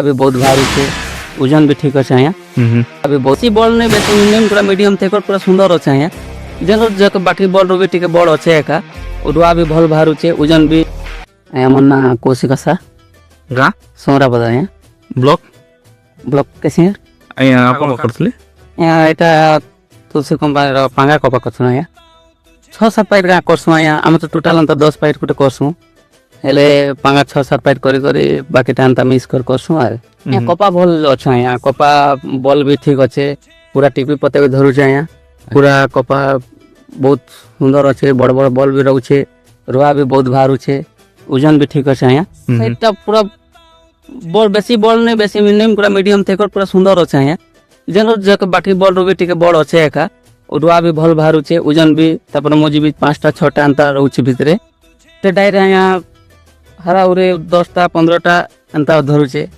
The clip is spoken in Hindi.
अभी बहुत भारी छे ओजन भी ठीक अच्छे आया अभी बहुत ही बॉल नहीं बेसी मिडियम पूरा मीडियम थे पूरा सुंदर अच्छे आया जेन जक बाकी बॉल रो भी टिके बड़ अच्छे एका उडवा भी भल भारू छे ओजन भी आया मन्ना कोसिकासा गाँ सोरा बदाया ब्लॉक ब्लॉक कैसे है અહીંયા ଆପଣ କରୁଥିଲେ यहाँ एटा तुलसी कंपनी रो पांगा कपा करछन आया 6-7 पाइट का करछन आया हम तो टोटल अंत 10 पाइट कुटे करछन हेले पांगा 6-7 पाइट करी करी बाकी टाइम मिस करछन आ यहाँ कपा भल अच्छा यहाँ कपा बॉल भी ठीक अच्छे पूरा टीपी पते भी धरू यहाँ पूरा कपा बहुत सुंदर अच्छे बड़ बड़ बॉल भी रोचे रुआ भी बहुत भारू छे ओजन भी ठीक अच्छे यहाँ एटा पूरा बॉल बेसी बॉल नहीं बेसी मिडियम पूरा मीडियम थे पूरा सुंदर अच्छे यहाँ जेन जक बाकी बॉल रो भी टिके बड़ अच्छे एका रुआ भी भल भारू छे ओजन भी तापर मजी भी 5टा 6टा अंता रोचे भितरे ते डायरे यहाँ हरा उरे 10टा 15टा अंता धरू छे